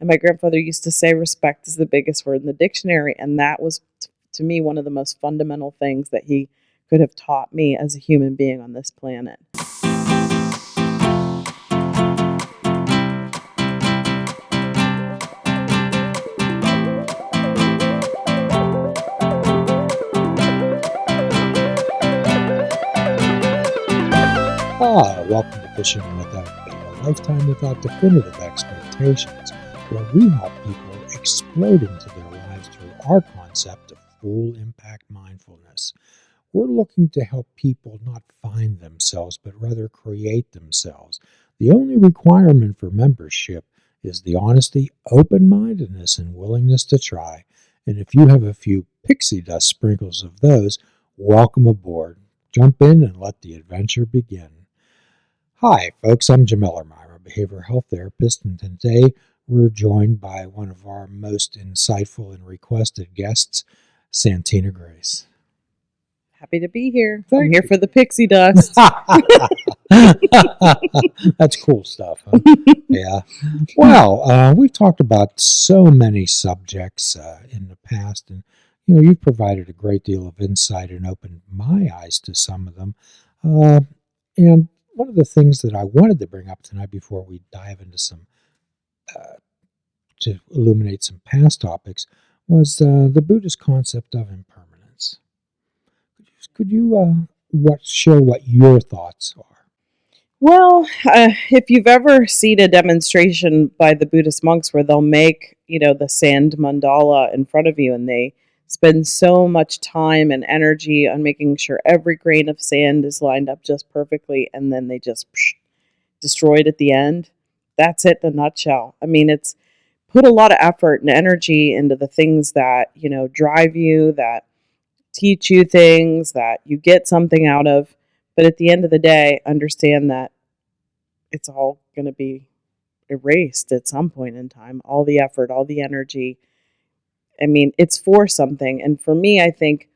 And my grandfather used to say respect is the biggest word in the dictionary. And that was, to me, one of the most fundamental things that he could have taught me as a human being on this planet. Welcome to Fishing Without Bait, a lifetime without definitive expectations, where we help people explode into their lives through our concept of full impact mindfulness. We're looking to help people not find themselves, but rather create themselves. The only requirement for membership is the honesty, open-mindedness, and willingness to try. And if you have a few pixie dust sprinkles of those, welcome aboard. Jump in and let the adventure begin. Hi, folks. I'm Jim Ellermeyer, a behavioral health therapist, and today we're joined by one of our most insightful and requested guests, Santina Grace. Happy to be here. I'm here for the pixie dust. That's cool stuff, huh? Yeah. Well, we've talked about so many subjects in the past, and you've provided a great deal of insight and opened my eyes to some of them. And one of the things that I wanted to bring up tonight before we dive into some, to illuminate some past topics, was the Buddhist concept of impermanence. Could you share what your thoughts are? Well, if you've ever seen a demonstration by the Buddhist monks where they'll make, the sand mandala in front of you, and they spend so much time and energy on making sure every grain of sand is lined up just perfectly, and then they just destroy it at the end. That's it in a nutshell. I mean, it's put a lot of effort and energy into the things that, drive you, that teach you things, that you get something out of. But at the end of the day, understand that it's all going to be erased at some point in time. All the effort, all the energy. I mean, it's for something. And for me, I think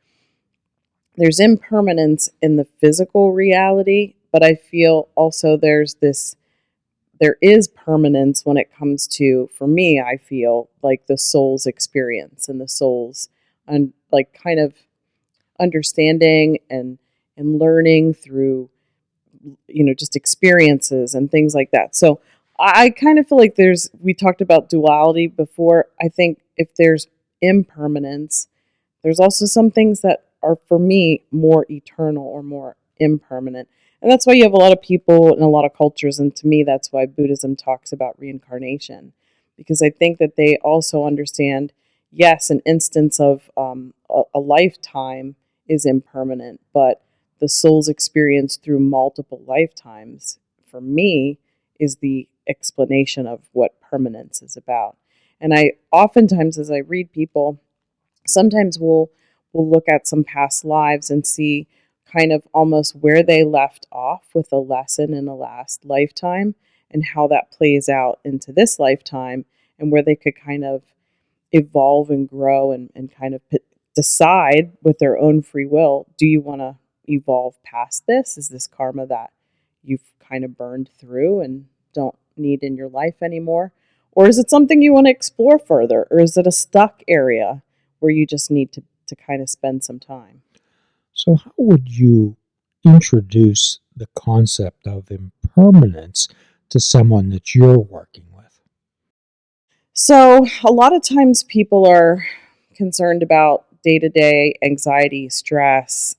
there's impermanence in the physical reality, but I feel also there is permanence when it comes to, for me, I feel like the soul's experience and the soul's kind of understanding and learning through, just experiences and things like that. So I kind of feel like we talked about duality before. I think if there's impermanence, there's also some things that are, for me, more eternal or more impermanent. And that's why you have a lot of people in a lot of cultures, and to me, that's why Buddhism talks about reincarnation, because I think that they also understand, yes, an instance of a lifetime is impermanent, but the soul's experience through multiple lifetimes, for me, is the explanation of what permanence is about. And I oftentimes, as I read people, sometimes we'll look at some past lives and see kind of almost where they left off with a lesson in a last lifetime and how that plays out into this lifetime, and where they could kind of evolve and grow and kind of decide with their own free will, do you want to evolve past this? Is this karma that you've kind of burned through and don't need in your life anymore? Or is it something you want to explore further? Or is it a stuck area where you just need to kind of spend some time? So how would you introduce the concept of impermanence to someone that you're working with? So a lot of times people are concerned about day-to-day anxiety, stress,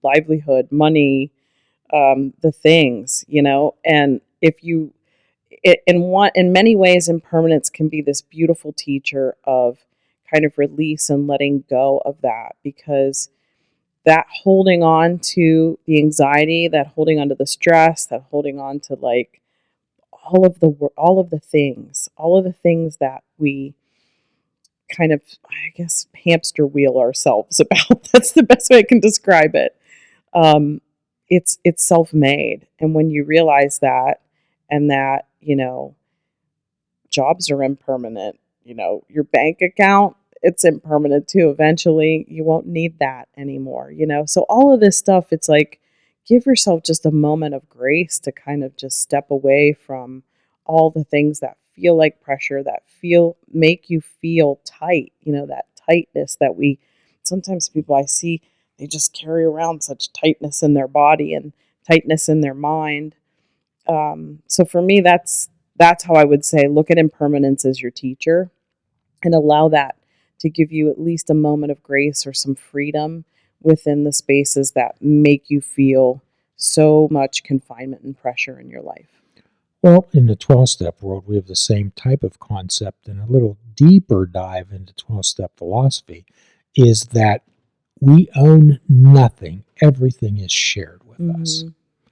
livelihood, money, the things, and in many ways, impermanence can be this beautiful teacher of kind of release and letting go of that, because that holding on to the anxiety, that holding on to the stress, that holding on to like all of the things that we kind of, I guess, hamster wheel ourselves about. That's the best way I can describe it. It's self-made. And when you realize that, and that, jobs are impermanent, your bank account, it's impermanent too. Eventually you won't need that anymore, So all of this stuff, it's like, give yourself just a moment of grace to kind of just step away from all the things that feel like pressure, that make you feel tight, that tightness that we sometimes people I see, they just carry around such tightness in their body and tightness in their mind. So for me, that's how I would say look at impermanence as your teacher and allow that to give you at least a moment of grace or some freedom within the spaces that make you feel so much confinement and pressure in your life. Well, in the 12-step world, we have the same type of concept, and a little deeper dive into 12-step philosophy is that we own nothing. Everything is shared with us.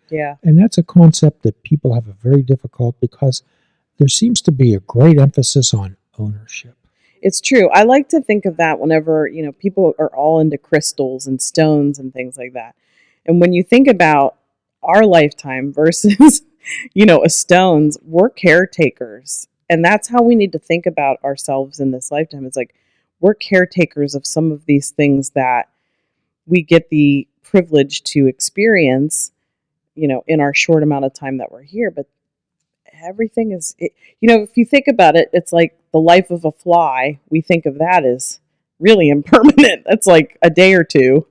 Yeah. And that's a concept that people have a very difficult because there seems to be a great emphasis on ownership. It's true. I like to think of that whenever, people are all into crystals and stones and things like that. And when you think about our lifetime versus, a stone's, we're caretakers. And that's how we need to think about ourselves in this lifetime. It's like we're caretakers of some of these things that we get the privilege to experience, in our short amount of time that we're here. But everything is, if you think about it, it's like the life of a fly. We think of that as really impermanent. That's like a day or two.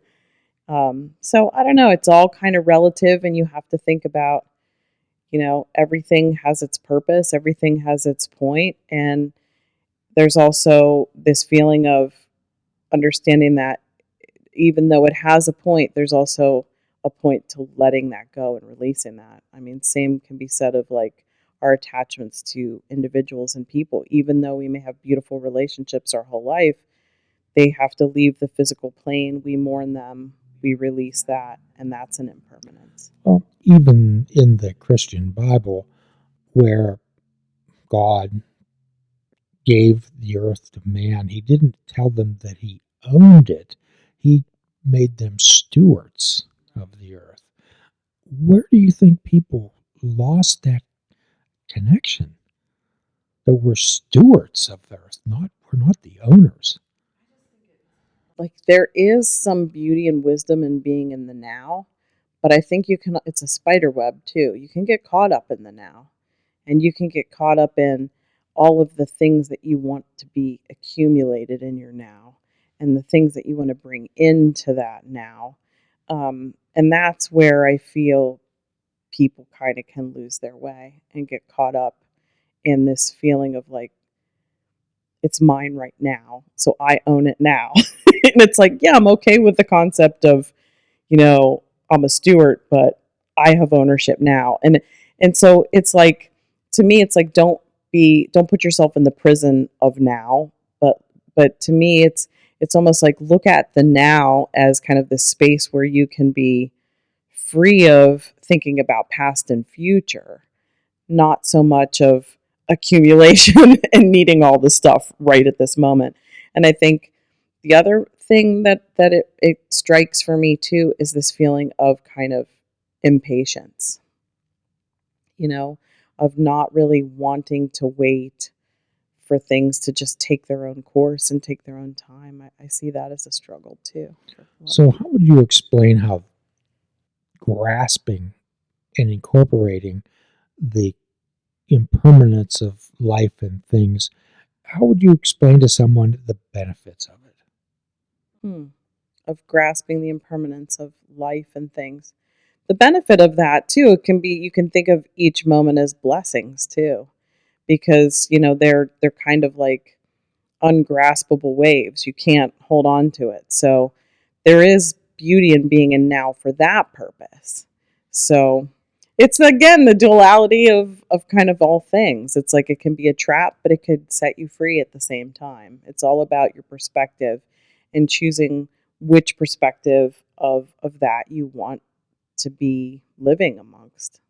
So I don't know. It's all kind of relative, and you have to think about, everything has its purpose, everything has its point, and there's also this feeling of understanding that even though it has a point, there's also a point to letting that go and releasing that. I mean, same can be said of like our attachments to individuals and people. Even though we may have beautiful relationships our whole life, they have to leave the physical plane. We mourn them, we release that, and that's an impermanence. Well, even in the Christian Bible, where God gave the earth to man, he didn't tell them that he owned it. He made them stewards of the earth. Where do you think people lost that connection? That we're stewards of the earth, we're not the owners. Like there is some beauty and wisdom in being in the now, but I think it's a spider web too. You can get caught up in the now, and you can get caught up in all of the things that you want to be accumulated in your now and the things that you want to bring into that now. And that's where I feel people kind of can lose their way and get caught up in this feeling of like, it's mine right now, so I own it now. And it's like, yeah, I'm okay with the concept of, I'm a steward, but I have ownership now. And so it's like, to me, it's like, don't put yourself in the prison of now. But to me, it's almost like look at the now as kind of the space where you can be free of thinking about past and future, not so much of accumulation and needing all the stuff right at this moment. And I think the other thing that it strikes for me too is this feeling of kind of impatience, of not really wanting to wait for things to just take their own course and take their own time. I see that as a struggle too. So how would you explain how grasping and incorporating the impermanence of life and things, how would you explain to someone the benefits of it? Of grasping the impermanence of life and things. The benefit of that too, it can be, you can think of each moment as blessings too, because they're kind of like ungraspable waves. You can't hold on to it. So there is beauty in being in now for that purpose. So it's again the duality of kind of all things. It's like it can be a trap, but it could set you free at the same time. It's all about your perspective and choosing which perspective of that you want to be living amongst.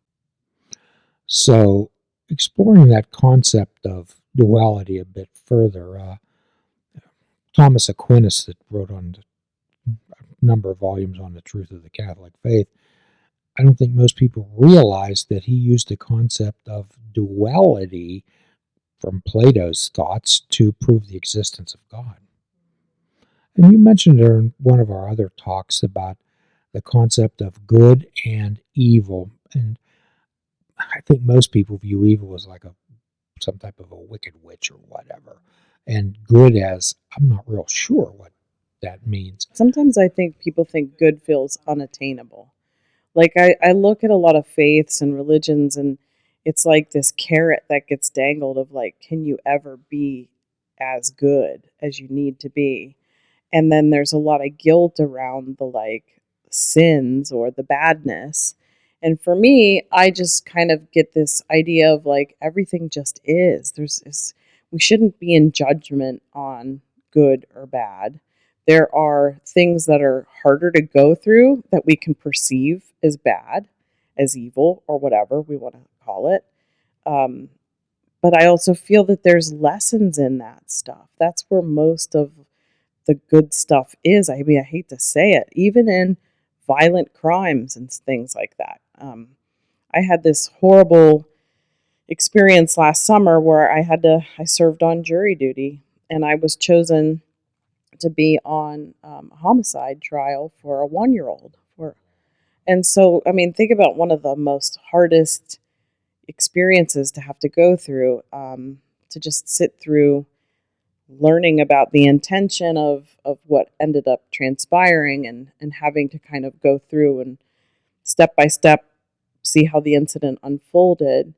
So exploring that concept of duality a bit further, Thomas Aquinas, that wrote on a number of volumes on the truth of the Catholic faith, I don't think most people realize that he used the concept of duality from Plato's thoughts to prove the existence of God. And you mentioned in one of our other talks about the concept of good and evil. And I think most people view evil as like a some type of a wicked witch or whatever. And good as, I'm not real sure what that means. Sometimes I think people think good feels unattainable. Like I look at a lot of faiths and religions, and it's like this carrot that gets dangled of like, can you ever be as good as you need to be? And then there's a lot of guilt around the like sins or the badness. And for me, I just kind of get this idea of like everything just is. We shouldn't be in judgment on good or bad. There are things that are harder to go through that we can perceive as bad, as evil, or whatever we want to call it. Um, but I also feel that there's lessons in that stuff. That's where most of the good stuff is. I mean, I hate to say it, even in violent crimes and things like that. I had this horrible experience last summer where I served on jury duty, and I was chosen to be on a homicide trial for a 1-year old. And so, I mean, think about one of the most hardest experiences to have to go through, to just sit through learning about the intention of what ended up transpiring, and having to kind of go through and step by step see how the incident unfolded.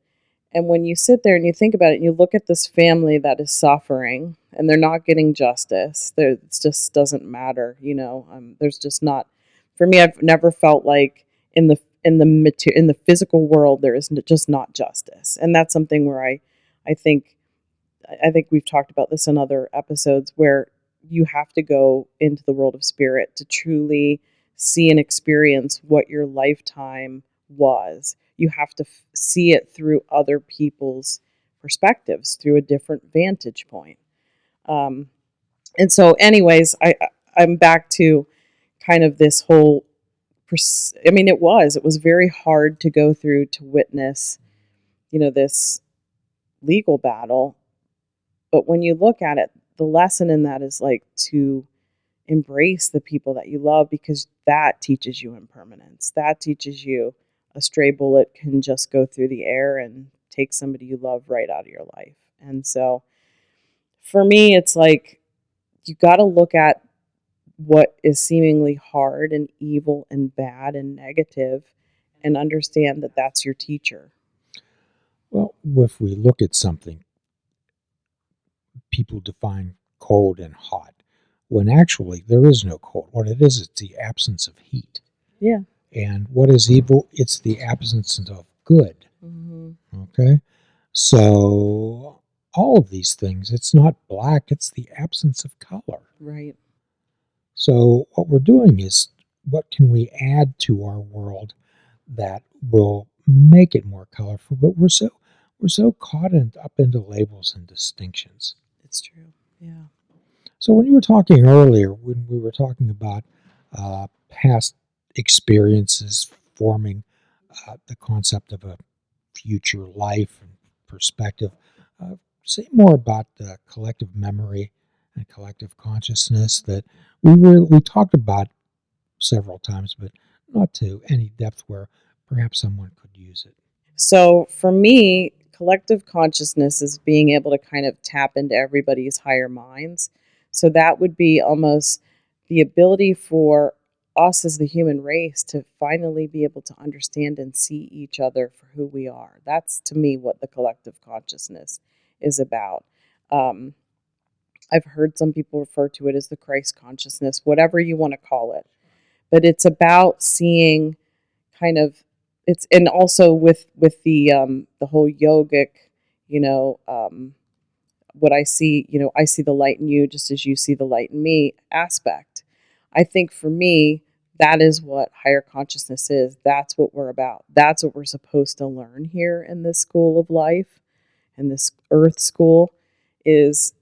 And when you sit there and you think about it and you look at this family that is suffering and they're not getting justice, it just doesn't matter, there's just not, for me, I've never felt like in the physical world there is just not justice. And that's something where I think I think we've talked about this in other episodes, where you have to go into the world of spirit to truly see and experience what your lifetime was. You have to see it through other people's perspectives, through a different vantage point. Um, and so, anyways, I'm back to kind of this whole. I mean, it was very hard to go through, to witness, this legal battle. But when you look at it, the lesson in that is like to embrace the people that you love, because that teaches you impermanence. That teaches you a stray bullet can just go through the air and take somebody you love right out of your life. And so for me, it's like you got to look at what is seemingly hard and evil and bad and negative and understand that that's your teacher. Well, if we look at something, people define cold and hot, when actually there is no cold. What it is, it's the absence of heat. Yeah. And what is evil? It's the absence of good. Mm-hmm. Okay? So, all of these things, it's not black, it's the absence of color. Right. So, what we're doing is, what can we add to our world that will make it more colorful? But we're so caught up into labels and distinctions. It's true. Yeah. So when you were talking earlier, when we were talking about past experiences forming the concept of a future life and perspective, say more about the collective memory and collective consciousness that we talked about several times, but not to any depth where perhaps someone could use it. So for me, collective consciousness is being able to kind of tap into everybody's higher minds. So that would be almost the ability for us as the human race to finally be able to understand and see each other for who we are. That's to me what the collective consciousness is about. Um, I've heard some people refer to it as the Christ consciousness, whatever you want to call it. But it's about seeing kind of, it's, and also with the whole yogic, you know what I see, I see the light in you just as you see the light in me aspect. I think for me, that is what higher consciousness is. That's what we're about. That's what we're supposed to learn here in this school of life, in this earth school, is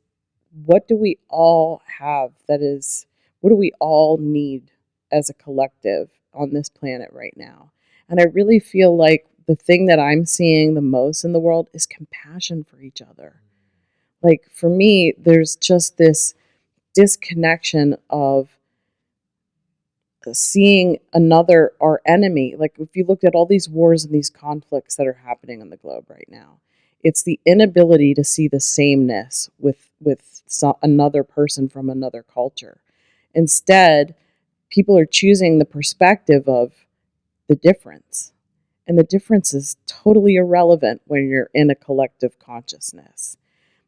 what do we all have, that is, what do we all need as a collective on this planet right now? And I really feel like the thing that I'm seeing the most in the world is compassion for each other. Like for me, there's just this disconnection of seeing another, our enemy. Like if you looked at all these wars and these conflicts that are happening on the globe right now, It's the inability to see the sameness with another person from another culture. Instead, people are choosing the perspective of the difference. And the difference is totally irrelevant when you're in a collective consciousness.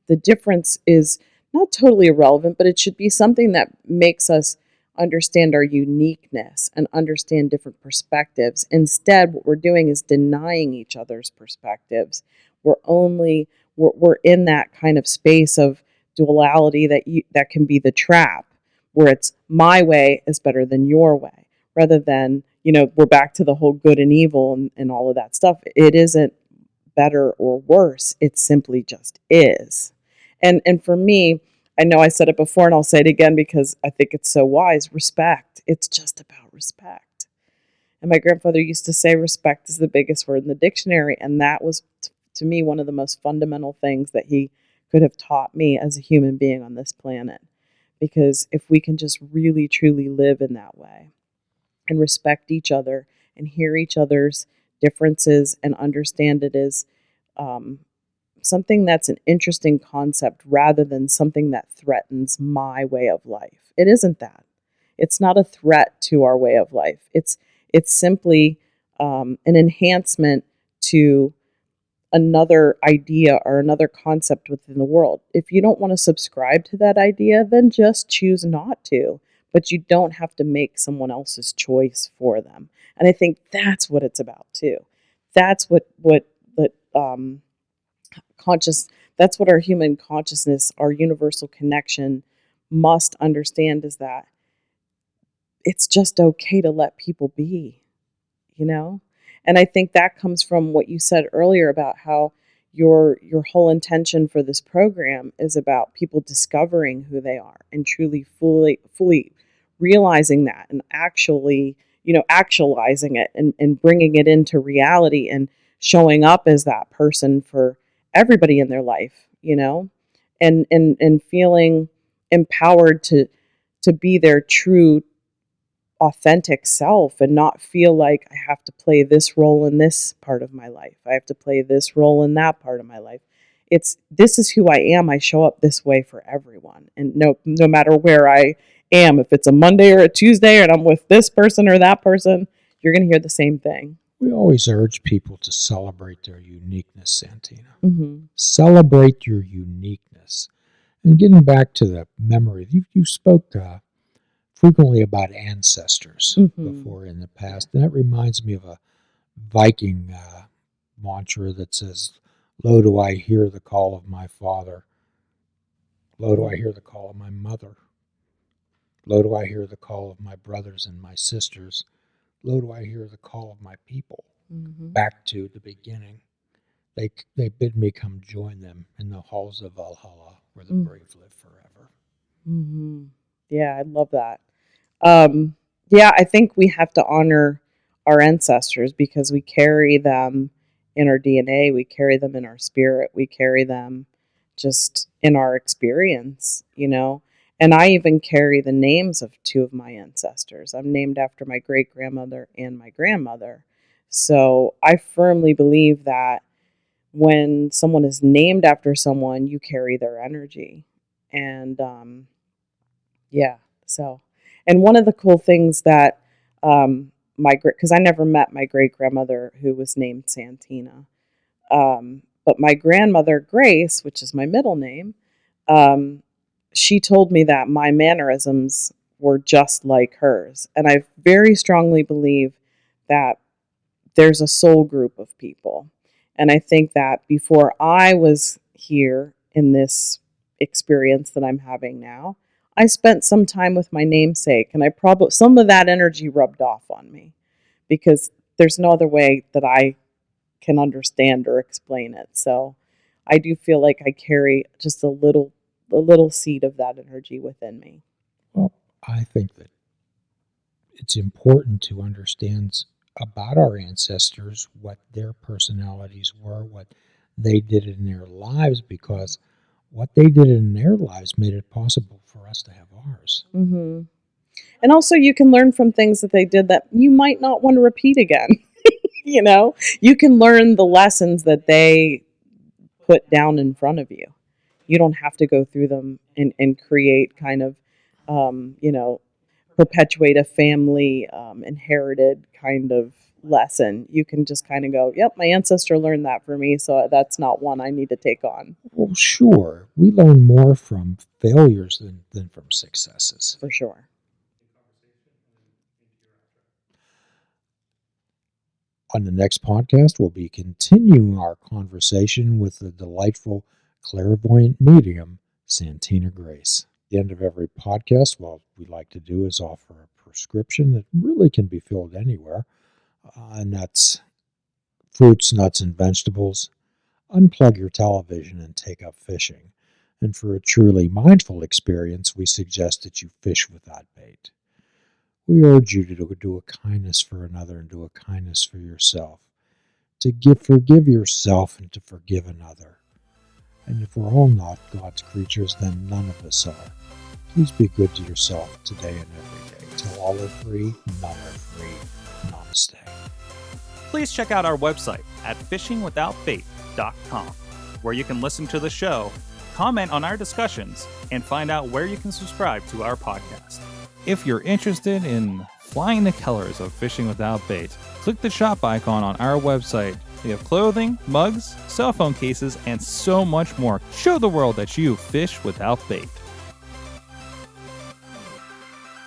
The difference is not totally irrelevant, but it should be something that makes us understand our uniqueness and understand different perspectives. Instead, what we're doing is denying each other's perspectives. We're in that kind of space of duality that can be the trap, where it's my way is better than your way, rather than, we're back to the whole good and evil and all of that stuff. It isn't better or worse. It simply just is. And for me, I know I said it before and I'll say it again because I think it's so wise. Respect. It's just about respect. And my grandfather used to say respect is the biggest word in the dictionary. And that was, to me, one of the most fundamental things that he could have taught me as a human being on this planet. Because if we can just really, truly live in that way and respect each other and hear each other's differences and understand it as something that's an interesting concept rather than something that threatens my way of life. It isn't that. It's not a threat to our way of life. It's simply an enhancement to another idea or another concept within the world. If you don't want to subscribe to that idea, then just choose not to. But you don't have to make someone else's choice for them. And I think that's what it's about too. That's what that's what our human consciousness, our universal connection must understand, is that it's just okay to let people be, And I think that comes from what you said earlier about how your whole intention for this program is about people discovering who they are and truly fully realizing that and actually, actualizing it and bringing it into reality and showing up as that person for everybody in their life, and feeling empowered to be their true authentic self and not feel like I have to play this role in this part of my life. I have to play this role in that part of my life. This is who I am. I show up this way for everyone. And no matter where I am, if it's a Monday or a Tuesday and I'm with this person or that person, you're going to hear the same thing. We always urge people to celebrate their uniqueness, Santina. Mm-hmm. Celebrate your uniqueness. And getting back to the memory, you spoke frequently about ancestors before in the past. And that reminds me of a Viking mantra that says, "Lo, do I hear the call of my father. Lo, do I hear the call of my mother. Lo, do I hear the call of my brothers and my sisters. Lo, do I hear the call of my people." Back to the beginning. They bid me come join them in the halls of Valhalla, where the brave live forever. Mm-hmm. Yeah, I love that. I think we have to honor our ancestors because we carry them in our DNA, we carry them in our spirit, we carry them just in our experience, And I even carry the names of two of my ancestors. I'm named after my great-grandmother and my grandmother. So I firmly believe that when someone is named after someone, you carry their energy. And and one of the cool things that because I never met my great-grandmother who was named Santina, but my grandmother Grace, which is my middle name, she told me that my mannerisms were just like hers. And I very strongly believe that there's a soul group of people. And I think that before I was here in this experience that I'm having now, I spent some time with my namesake, and some of that energy rubbed off on me because there's no other way that I can understand or explain it. So I do feel like I carry just a little seed of that energy within me. Well, I think that it's important to understand about our ancestors, what their personalities were, what they did in their lives, because what they did in their lives made it possible for us to have ours. Mm-hmm. And also you can learn from things that they did that you might not want to repeat again. You can learn the lessons that they put down in front of you. You don't have to go through them and create kind of, you know, perpetuate a family inherited kind of lesson. You can just kind of go, yep, my ancestor learned that for me, so that's not one I need to take on. Well, sure, we learn more from failures than from successes. For sure. On the next podcast, we'll be continuing our conversation with the delightful clairvoyant medium, Santina Grace. At the end of every podcast, what we like to do is offer a prescription that really can be filled anywhere, and that's fruits, nuts, and vegetables. Unplug your television and take up fishing. And for a truly mindful experience, we suggest that you fish without bait. We urge you to do a kindness for another and do a kindness for yourself, to forgive yourself and to forgive another. And if we're all not God's creatures, then none of us are. Please be good to yourself today and every day. Till all are free, none are free. Namaste. Please check out our website at fishingwithoutbait.com, where you can listen to the show, comment on our discussions, and find out where you can subscribe to our podcast. If you're interested in flying the colors of Fishing Without Bait, click the shop icon on our website. We have clothing, mugs, cell phone cases, and so much more. Show the world that you fish without bait.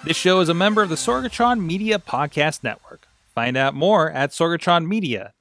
This show is a member of the Sorgatron Media Podcast Network. Find out more at sorgatronmedia.com.